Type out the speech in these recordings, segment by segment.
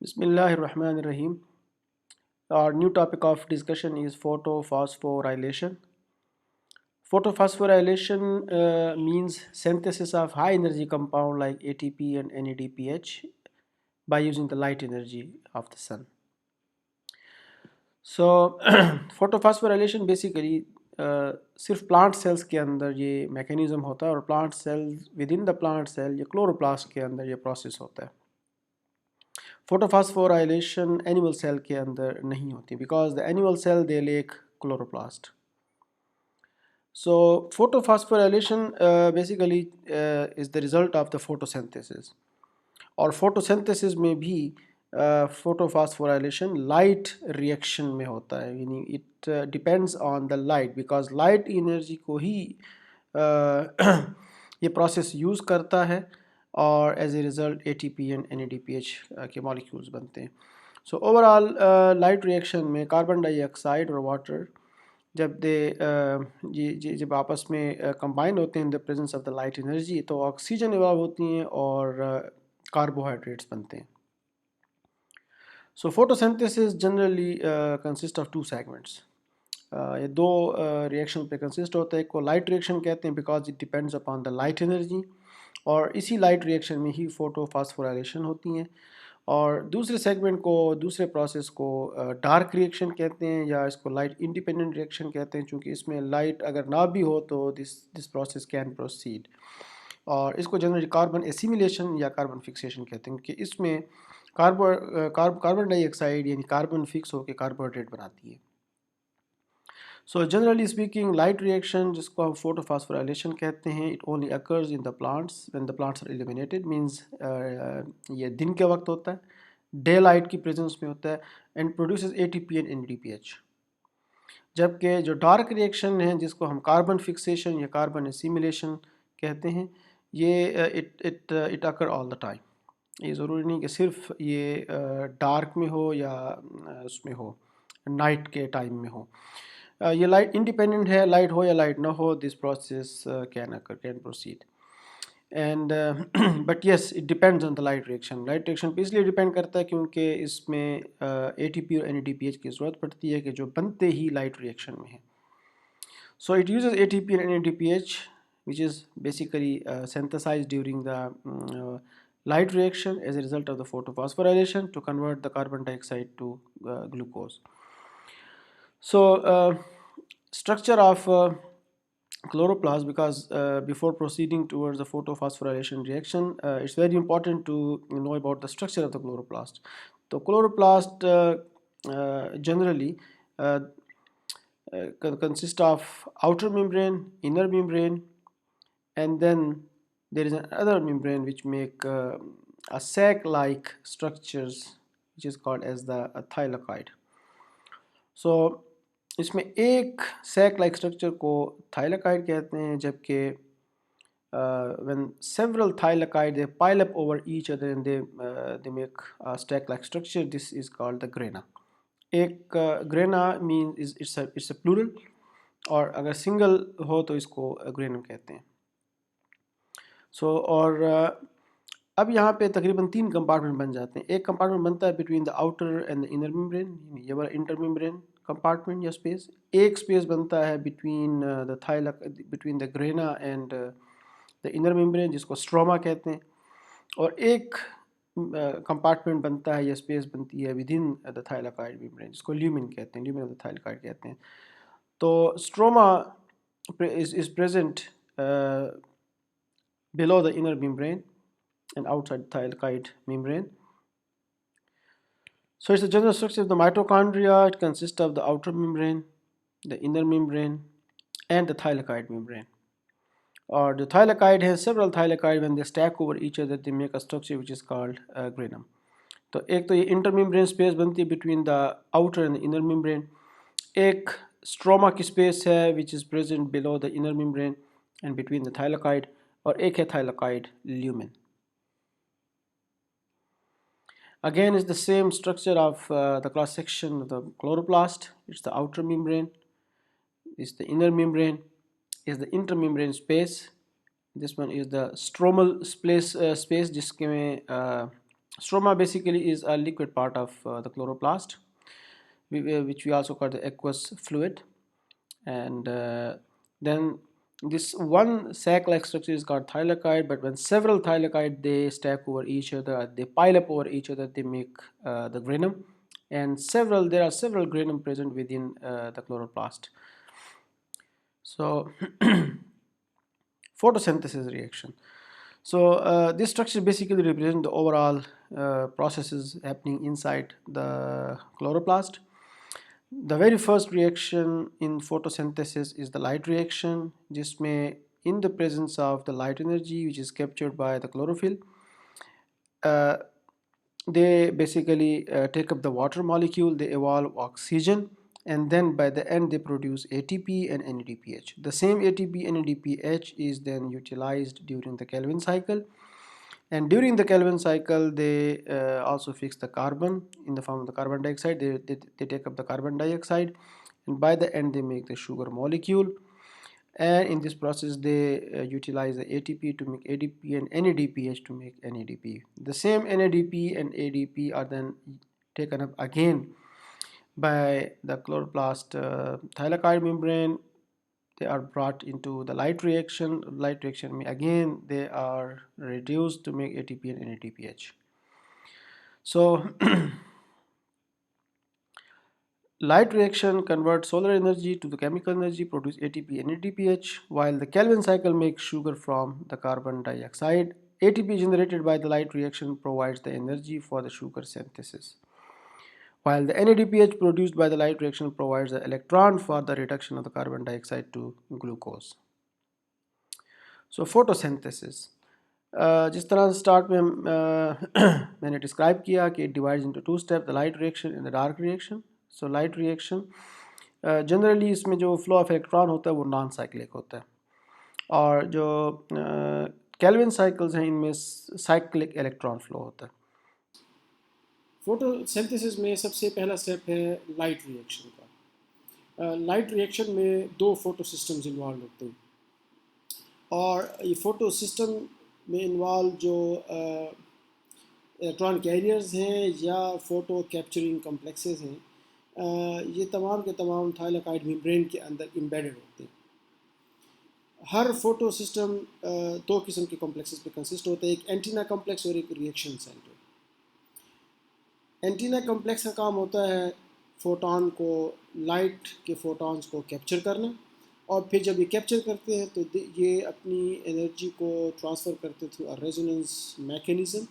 Bismillahirrahmanirrahim. Our new topic of discussion is photophosphorylation. Photophosphorylation means synthesis of high energy compound like ATP and NADPH by using the light energy of the sun. So photophosphorylation basically सिर्फ plant cells के अंदर ये mechanism होता है और plant cells within the plant cell या chloroplast के अंदर ये प्रोसेस होता है. फोटोफॉस्फोराइलेशन एनिमल सेल के अंदर नहीं होती because the animal cell they lack chloroplast. So photophosphorylation basically is the result of the photosynthesis. और photosynthesis में भी photosphorylation light reaction में होता है, यानी it depends on the light because light energy को ही ये process use करता है और as a result ATP and NADPH के molecules बनते हैं. So overall light reaction में कार्बन डाइऑक्साइड और वाटर जब जब आपस में कंबाइन होते हैं in the presence of the light energy तो ऑक्सीजन इवॉल्व होती हैं और कार्बोहाइड्रेट्स बनते हैं. सो photosynthesis generally consist of two segments. ये दो रिएक्शन पे कंसिस्ट होता है. एक को लाइट रिएक्शन कहते हैं because it depends upon the light energy और इसी लाइट रिएक्शन में ही फोटोफॉस्फोराइलेशन होती हैं. और दूसरे सेगमेंट को दूसरे प्रोसेस को डार्क रिएक्शन कहते हैं या इसको लाइट इंडिपेंडेंट रिएक्शन कहते हैं क्योंकि इसमें लाइट अगर ना भी हो तो दिस प्रोसेस कैन प्रोसीड. और इसको जनरली कार्बन एसिमिलेशन या कार्बन फिक्सेशन कहते हैं क्योंकि इसमें कार्बन डाइऑक्साइड यानी कार्बन फिक्स होकर कार्बोहाइड्रेट बनाती है. So generally speaking light reaction जिसको हम फोटोफॉस्फोराइलेशन कहते हैं it only occurs in the plants when the plants are illuminated means ये दिन के वक्त होता है, डे लाइट की प्रेजेंस में होता है and produces ATP and NADPH. जबकि जो डार्क रिएक्शन है जिसको हम कार्बन फिक्सेशन या कार्बन एसिमिलेशन कहते हैं ये it occur all the time. ये ज़रूरी नहीं कि सिर्फ ये डार्क में हो या उसमें हो नाइट के टाइम में हो. ये लाइट इंडिपेंडेंट है, लाइट हो या लाइट ना हो this process can proceed. And but yes it depends on the light reaction. Light reaction पे इसलिए डिपेंड करता है क्योंकि इसमें एटीपी और एनएडीपीएच की ज़रूरत पड़ती है कि जो बनते ही लाइट रिएक्शन में है. So it uses ATP and NADPH which is basically synthesized during the light reaction as a result of the photophosphorylation to convert the carbon dioxide to glucose. So structure of chloroplast because before proceeding towards the photophosphorylation reaction it's very important to know about the structure of the chloroplast. So chloroplast generally consist of outer membrane, inner membrane, and then there is another membrane which make a sac-like structures which is called as the thylakoid. So इसमें एक sac like structure को thylakoid कहते हैं जबकि when several thylakoid they pile up over each other and they make a stack like structure, this is called the grana. एक grana means it's a plural और अगर single हो तो इसको granum कहते हैं. और अब यहाँ पे तकरीबन 3 कंपार्टमेंट बन जाते हैं. एक कंपार्टमेंट बनता है between the outer and the inner membrane, ये वाला इंटर मेम्ब्रेन कंपार्टमेंट या स्पेस. एक स्पेस बनता है between the grana and the inner membrane जिसको स्ट्रोमा कहते हैं. और एक कंपार्टमेंट बनता है या स्पेस बनती है with in the thylakoid membrane जिसको ल्यूमिन कहते हैं, ल्यूमिन ऑफ द थाइलाकॉइड कहते हैं. तो stroma is present below the inner membrane and outside the thylakoid membrane. So it's the general structure of the mitochondria. It consists of the outer membrane, the inner membrane, and the thylakoid membrane. Or the thylakoid has several thylakoid. When they stack over each other, they make a structure which is called granum. तो एक तो ये intermembrane space बनती है between the outer and the inner membrane. एक stroma की space है which is present below the inner membrane and between the thylakoid. और एक है thylakoid lumen. Again is the same structure of the cross section of the chloroplast. It's the outer membrane, it's the inner membrane, is the intermembrane space. This one is the stromal space जिसके में Stroma basically is a liquid part of the chloroplast, which we also call the aqueous fluid. And then this one sac-like structure is called thylakoid, but when several thylakoid they stack over each other, they pile up over each other, they make the granum. And there are several granum present within the chloroplast. So photosynthesis reaction. So this structure basically represents the overall processes happening inside the chloroplast. The very first reaction in photosynthesis is the light reaction. जिसमें in the presence of the light energy which is captured by the chlorophyll, uh, they basically take up the water molecule, they evolve oxygen, and then by the end they produce ATP and NADPH. The same ATP and NADPH is then utilized during the Calvin cycle, and during the Calvin cycle they also fix the carbon in the form of the carbon dioxide. They take up the carbon dioxide, and by the end they make the sugar molecule, and in this process they utilize the ATP to make ADP and NADPH to make NADP. The same NADP and ADP are then taken up again by the chloroplast thylakoid membrane. They are brought into the light reaction. Light reaction again they are reduced to make ATP and NADPH. So light reaction converts solar energy to the chemical energy, produce ATP and NADPH, while the Calvin cycle makes sugar from the carbon dioxide. ATP generated by the light reaction provides the energy for the sugar synthesis, while the NADPH produced by the light reaction provides the electron for the reduction of the carbon dioxide to glucose. So photosynthesis, जिस तरह से start में मैंने describe किया कि it divides into two step, the light reaction and the dark reaction. So light reaction generally इसमें जो flow of electron होता है वो नॉन साइक्लिक होता है, और जो कैल्विन साइकिल्स हैं इनमें साइक्लिक इलेक्ट्रॉन फ्लो होता है. फोटोसिंथेसिस में सबसे पहला स्टेप है लाइट रिएक्शन का. लाइट रिएक्शन में दो फोटो सिस्टम्स इन्वॉल्व होते हैं, और ये फोटो सिस्टम में इन्वॉल्व जो इलेक्ट्रॉन कैरियर्स हैं या फोटो कैप्चरिंग कॉम्प्लेक्सेस हैं, ये तमाम के तमाम थाइलाकाइड मेम्ब्रेन के अंदर एम्बेडेड होते हैं. हर फोटो सिस्टम दो किस्म के कॉम्प्लेक्सेस पे कंसिस्ट होता है, एक एंटीना कॉम्प्लेक्स और एक रिएक्शन सेंटर. एंटीना कॉम्प्लेक्स का काम होता है फोटॉन को, लाइट के फोटॉन्स को कैप्चर करना, और फिर जब ये कैप्चर करते हैं तो ये अपनी एनर्जी को ट्रांसफ़र करते थ्रू अ रेजोनेंस मैकेनिज़्म,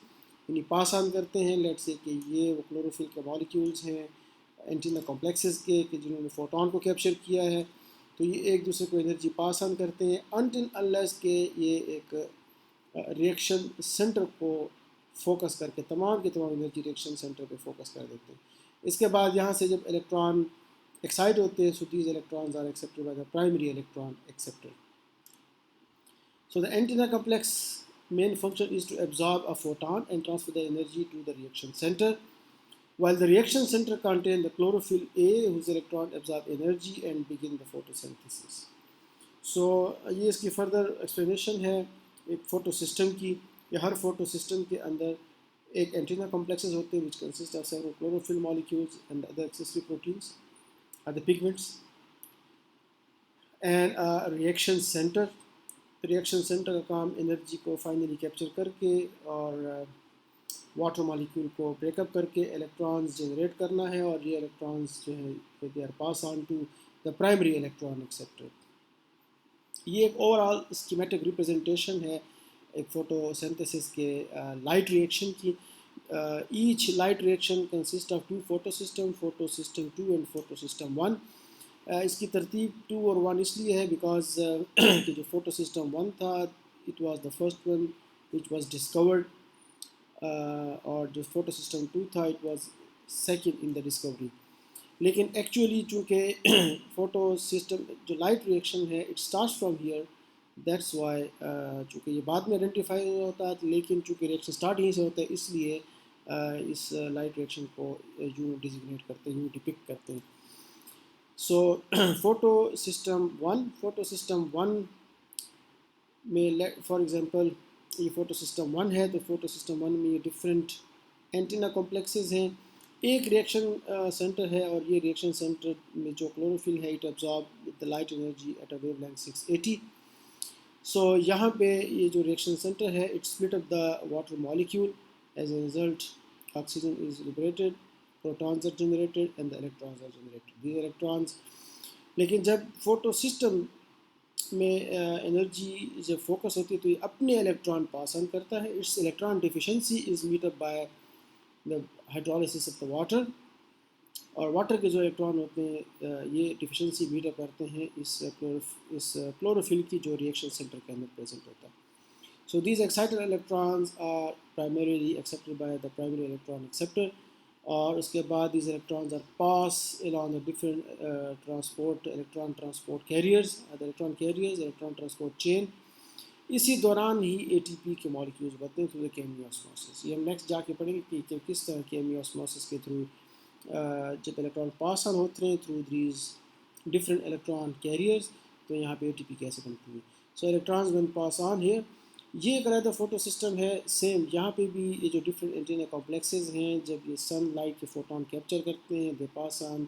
यानी पास ऑन करते हैं. लेट से कि ये वो क्लोरोफिल के मॉलिक्यूल्स हैं एंटीना कॉम्प्लेक्सेस के कि जिन्होंने फोटॉन को कैप्चर किया है, तो ये एक दूसरे को एनर्जी पास ऑन करते हैं अनटिल अनलेस के ये एक रिएक्शन सेंटर को फोकस करके तमाम के तमाम एनर्जी रिएक्शन सेंटर पे फोकस कर देते हैं. इसके बाद यहाँ से जब इलेक्ट्रॉन एक्साइट होते हैं, so these electrons are accepted by the primary electron acceptor. So the antenna complex main function is to absorb a photon and transfer the energy to the reaction center, while the reaction center contains the chlorophyll A whose electron absorb energy and begin the photosynthesis. So ये इसकी further explanation है एक photo system की. या हर photo system के अंदर एक antenna complexes होते हैं which consist of several chlorophyll molecules and other accessory proteins, the pigments, and a reaction center. Reaction centre का काम एनर्जी को फाइनली कैप्चर करके और वाटर मॉलिक्यूल को ब्रेकअप करके इलेक्ट्रॉन्स जनरेट करना है, और ये इलेक्ट्रॉन्स जो है they are pass on to the primary electron acceptor. ये एक ओवरऑल स्कीमेटिक रिप्रेजेंटेशन है एक फोटोसिंथेसिस के लाइट रिएक्शन की. Each light reaction consist of two photo system 2 and photosystem 1. इसकी तरतीब 2 और 1 इसलिए है बिकॉज कि जो फोटो सिस्टम 1 था it was the first one which was discovered, और जो फोटो सिस्टम 2 था it was second in the discovery. लेकिन एक्चुअली चूँकि फोटो सिस्टम जो लाइट रिएक्शन है it starts from here, that's why चूँकि ये बाद में आइडेंटिफाई होता है, लेकिन चूँकि रिएक्शन स्टार्ट यहीं से होता है इसलिए इस लाइट रिएक्शन को यूँ डिजिग्नेट करते हैं, यूँ डिपिक्ट करते हैं. सो फोटो सिस्टम 1 में फॉर एग्ज़ाम्पल ये फोटो सिस्टम 1 है, तो फोटो सिस्टम 1 में ये डिफरेंट एंटीना कॉम्प्लेक्सेस हैं, एक रिएक्शन सेंटर है, और ये रिएक्शन सेंटर में जो क्लोरोफिल है it absorb the light energy at a wavelength 680. So यहाँ पे ये जो रिएक्शन सेंटर है it split up the water molecule. As a result oxygen is liberated, protons are generated and the electrons are generated. These electrons, लेकिन जब photosystem में energy जब focus होती है तो ये अपने इलेक्ट्रॉन पास ऑन करता है. Its electron deficiency is meet up by the hydrolysis of the water. और वाटर के जो इलेक्ट्रॉन होते हैं ये डिफिशिएंसी मीट अप करते हैं इस क्लोरोफिल की जो रिएक्शन सेंटर के अंदर प्रेजेंट होता है. So these excited electrons are primarily accepted by the primary electron acceptor. और उसके बाद these electrons are passed along the different electron transport carriers, the electron carriers, electron transport chain. इसी दौरान ही ATP के मॉलिक्यूल्स बनते हैं थ्रू द केमियोस्मोसिस. ये हम नेक्स्ट जाके पढ़ेंगे कि किस तरह केमियोस्मोसिस के थ्रू जब इलेक्ट्रॉन पास ऑन होते हैं through these different electron carriers तो यहाँ पे ATP कैसे बनती है. सो electrons when pass on here, ये एक अलग फोटो सिस्टम है. सेम यहाँ पे भी ये जो डिफरेंट एंटीना कॉम्प्लेक्सेस हैं जब ये सन लाइट के फोटोन कैप्चर करते हैं they pass on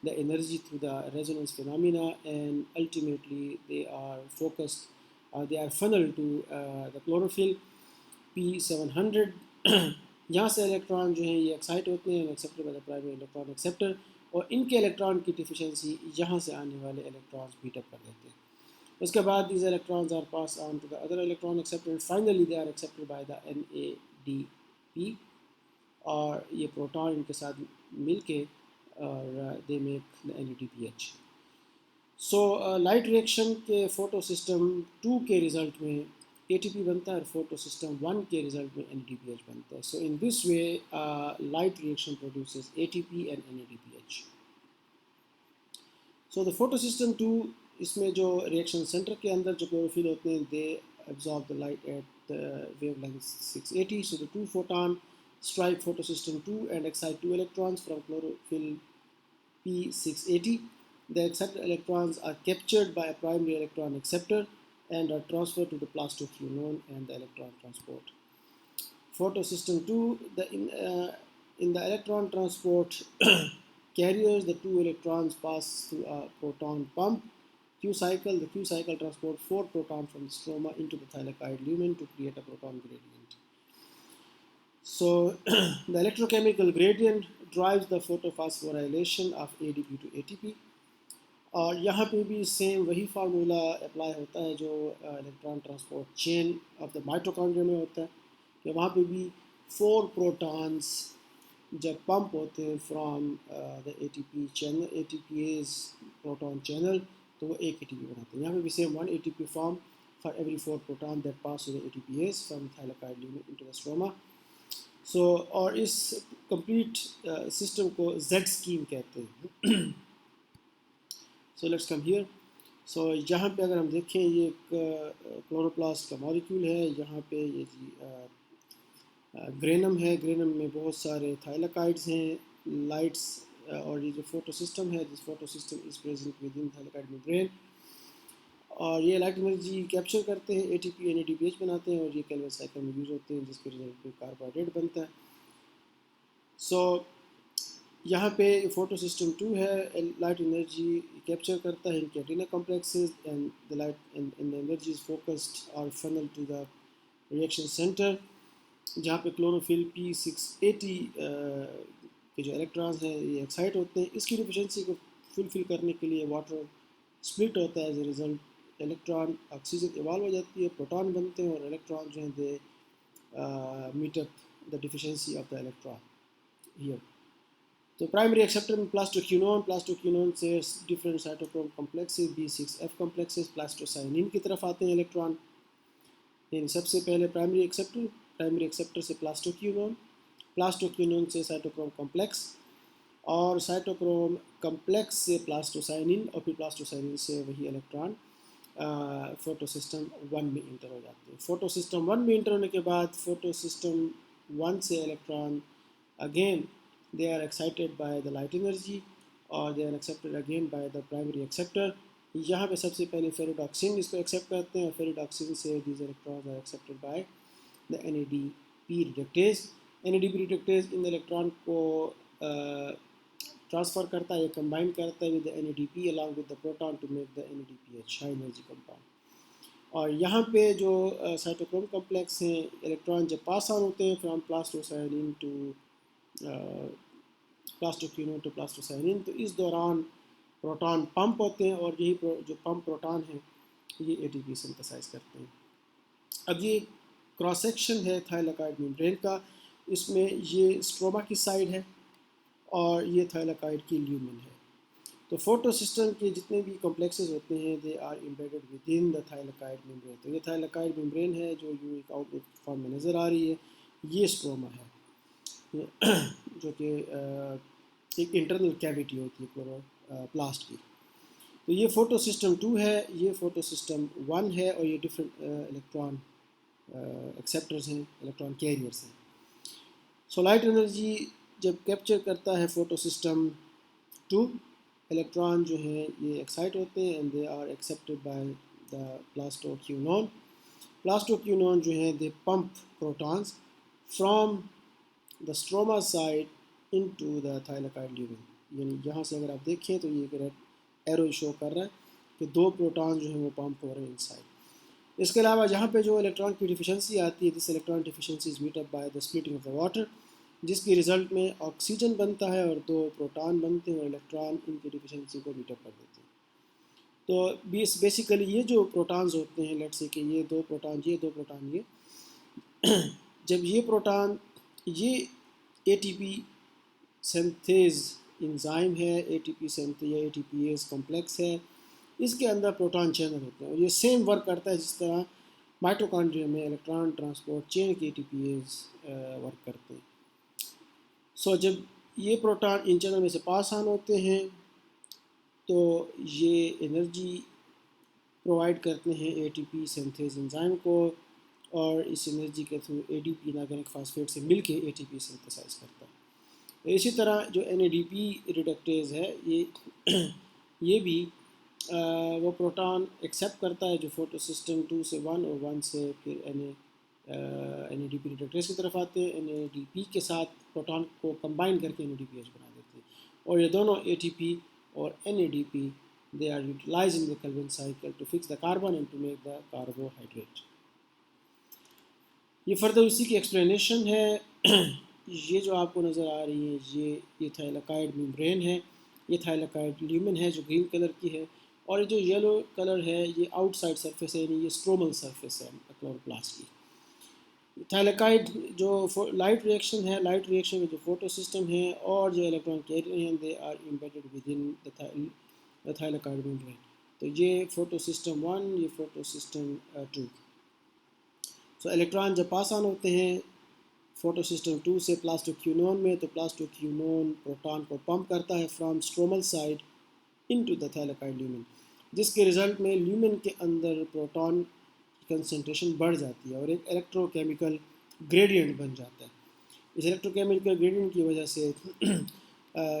the energy through the resonance phenomena and ultimately they are focused they are funneled to the chlorophyll P700. यहाँ से इलेक्ट्रॉन जो हैं ये एक्साइट होते हैं accepted by the primary electron acceptor, और इनके इलेक्ट्रॉन की डिफिशिएंसी यहाँ से आने वाले इलेक्ट्रॉन्स बीट अप कर देते हैं. उसके बाद these electrons are passed on to the other electron acceptor and finally they are accepted by the NADP, और ये प्रोटॉन इनके साथ मिलके और they make the NADPH. So light reaction के फोटो सिस्टम 2 के रिज़ल्ट में ATP बनता है और फोटो सिस्टम 1 के रिज़ल्ट में NADPH बनता है. So in this way light reaction produces ATP and NADPH. So the photo system 2, इसमें जो रिएक्शन सेंटर के अंदर जो क्लोरोफिल होते हैं दे absorb the light at the wavelength 680. So the two photon strike photosystem 2 and excite 2 electrons from chlorophyll P680. The excited electrons are captured by a primary electron acceptor and are transferred to the plastoquinone and the electron transport. Photosystem 2, in the electron transport carriers, the 2 electrons pass through a proton pump Q cycle. The Q cycle transports 4 protons from the stroma into the thylakoid lumen to create a proton gradient. So the electrochemical gradient drives the photophosphorylation of ADP to ATP. और यहाँ पे भी same वही formula apply होता है जो electron transport chain of the mitochondria में होता है कि वहाँ पे भी 4 प्रोटॉन्स जब पंप होते हैं from the ATP channel, ATPase proton channel, तो वो एक ATP बनाते हैं. यहाँ पे भी same 1 ATP form for every 4 proton that pass through the ATPase from thylakoid lumen into the stroma. So और इस कंप्लीट सिस्टम को Z स्कीम कहते हैं. So let's come here. सो यहाँ पे अगर हम देखें ये एक क्लोरोप्लास्ट का मॉलिक्यूल है. यहाँ पे ये ग्रेनम है. ग्रेनम में बहुत सारे थाइलाकाइड्स हैं, लाइट्स, और ये जो फोटो सिस्टम है this photo system is present with in thylakoid membrane. और ये लाइट एनर्जी कैप्चर करते हैं, ATP NADPH बनाते हैं और ये कैल्विन साइकिल में यूज होते हैं जिसके रिजल्ट में कार्बोहाइड्रेट बनता है. सो यहाँ पे फोटो सिस्टम 2 है, लाइट एनर्जी कैप्चर करता है इनके antenna complexes and the light and the energy is focused और funnel to the reaction centre जहाँ पे क्लोरोफिल P680 के जो इलेक्ट्रॉन्स हैं ये एक्साइट होते हैं. इसकी डिफिशिएंसी को फुलफिल करने के लिए वाटर स्प्लिट होता है. As a result electron oxygen evolve हो जाती है, प्रोटॉन बनते हैं और इलेक्ट्रॉन जो हैं they meet up the deficiency of the electron here. तो प्राइमरी एक्सेप्टर में प्लास्टोक्विनोन से different cytochrome complexes B6F complexes plastocyanin की तरफ आते हैं इलेक्ट्रॉन. यानी सबसे पहले प्राइमरी एक्सेप्टर से प्लास्टोक्विनोन से साइटोक्रोम कॉम्प्लेक्स, और साइटोक्रोम कॉम्प्लेक्स से प्लास्टोसाइनिन, और फिर प्लास्टोसाइनिन से वही इलेक्ट्रॉन फोटो सिस्टम 1 में इंटर हो जाते हैं. फोटो सिस्टम 1 में इंटर होने के बाद फोटो सिस्टम 1 से electron again they are excited by the light energy or they are accepted again by the primary acceptor. यहाँ पे सबसे पहले फेरिडॉक्सिन इसको एक्सेप्ट करते हैं और फेरिडॉक्सिन से these electrons are accepted by the NADP reductase. NADP reductase इन इलेक्ट्रॉन को ट्रांसफ़र करता है या कंबाइन करता है with the NADP along with the proton to make the NADPH high energy compound. और यहाँ पे जो साइटोक्रोम कॉम्प्लेक्स हैं, इलेक्ट्रॉन जब पास ऑन होते हैं from plastocyanin to plastoquinone to plastocyanin, तो इस दौरान प्रोटॉन पंप होते हैं और यही जो पंप प्रोटॉन हैं ये ATP सिंथेसाइज करते हैं। अब ये क्रॉस सेक्शन है थाइलाकॉइड मेम्ब्रेन का, इसमें ये स्ट्रोमा की साइड है और ये थाइलाकॉइड की ल्यूमेन है। तो फोटो सिस्टम के जितने भी कॉम्प्लेक्सेस होते हैं they are embedded within the thylakoid membrane. तो ये थाइलाकॉइड मेम्ब्रेन है जो यू एक आउटपुट फॉर्म में नज़र आ रही है, ये स्ट्रोमा है जो कि एक इंटरनल कैविटी होती है क्लोरोप्लास्ट की। तो ये फ़ोटो सिस्टम 2 है, ये फ़ोटो सिस्टम 1 है और ये डिफरेंट इलेक्ट्रॉन एक्सेप्टर्स हैं, इलेक्ट्रॉन कैरियर्स हैं। सो लाइट एनर्जी जब कैप्चर करता है फ़ोटो सिस्टम 2, इलेक्ट्रॉन जो हैं ये एक्साइट होते हैं and they are accepted by the plastoquinone. Plastoquinone जो है they pump protons from the stroma side into the thylakoid lumen. यानी यहाँ से अगर आप देखें तो ये रेड एरो शो कर रहा है कि 2 प्रोटॉन जो हैं वो पंप हो रहे हैं इनसाइड। इसके अलावा यहाँ पे जो इलेक्ट्रॉन की डिफिशेंसी आती है, this electron deficiency is meet up by the splitting of the water, जिसकी रिज़ल्ट में ऑक्सीजन बनता है और 2 प्रोटॉन बनते हैं और इलेक्ट्रॉन इनकी डिफिशेंसी को मीट अप कर देते हैं। तो बेसिकली ये जो प्रोटॉन्स होते हैं, लेट्स से कि ये 2 प्रोटॉन ये जब ये प्रोटॉन ये ATP सिंथेज इंजाइम है, ATP सिंथेज या ATPase कॉम्प्लेक्स है, इसके अंदर प्रोटॉन चैनल होते हैं और ये सेम वर्क करता है जिस तरह माइटोकॉन्ड्रिया में इलेक्ट्रॉन ट्रांसपोर्ट चेन के ATPase वर्क करते हैं। सो जब ये प्रोटॉन इन चैनल में से पास ऑन होते हैं तो ये एनर्जी प्रोवाइड करते हैं ATP सिंथेज एंजाइम को और इस एनर्जी के थ्रू ADP इनऑर्गेनिक फास्फेट से मिलके ATP सिंथेसाइज करता है। इसी तरह जो NADP रिडक्टेज है ये भी वो प्रोटॉन एक्सेप्ट करता है जो फोटो सिस्टम 2 से 1 और 1 से फिर NADP रिडक्टेज की तरफ आते हैं। NADP के साथ प्रोटॉन को कंबाइन करके NADPH बना देते हैं और ये दोनों ATP और NADP they are utilized in the Calvin cycle to fix the carbon and to make the carbohydrate। ये फर्दर उसी की एक्सप्लेनेशन है। ये जो आपको नज़र आ रही है ये थाइलाकॉइड मेम्ब्रेन है, ये थाइलाकॉइड ल्यूमेन है जो ग्रीन कलर की है और ये जो येलो कलर है ये आउटसाइड सरफेस है, यानी ये स्ट्रोमल सरफेस है क्लोरोप्लास्ट की। थाइलाकॉइड जो लाइट रिएक्शन है, लाइट रिएक्शन में जो फोटो सिस्टम है और जो इलेक्ट्रॉन कैरियर हैं they are embedded within the thylakoid membrane. तो ये फोटो सिस्टम 1, ये फोटो सिस्टम 2। सो इलेक्ट्रॉन जब पास ऑन होते हैं फोटो सिस्टम 2 से प्लास्टोक्विनोन में, तो प्लास्टोक्विनोन प्रोटॉन को पंप करता है from stromal side into the thylakoid lumen, जिसके रिजल्ट में ल्यूमेन के अंदर प्रोटॉन की कंसंट्रेशन बढ़ जाती है और एक इलेक्ट्रोकेमिकल ग्रेडियंट बन जाता है। इस इलेक्ट्रोकेमिकल ग्रेडियंट की वजह से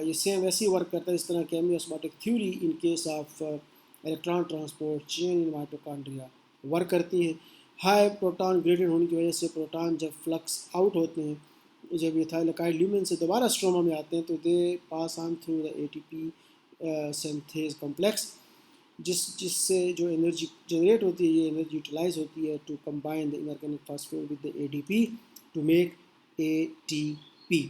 ये सेम वैसे ही वर्क करता है इस तरह chemiosmotic theory in case of electron transport chain in mitochondria work करती है। हाई प्रोटॉन ग्रेडियंट होने की वजह से प्रोटॉन जब फ्लक्स आउट होते हैं, जब ये थाइलाकॉइड ल्यूमेन से दोबारा स्ट्रोमा में आते हैं तो they pass on through the ATP synthase complex, जिससे जो एनर्जी जनरेट होती है ये एनर्जी यूटिलाइज होती है to combine the inorganic phosphate with the ADP to make ATP।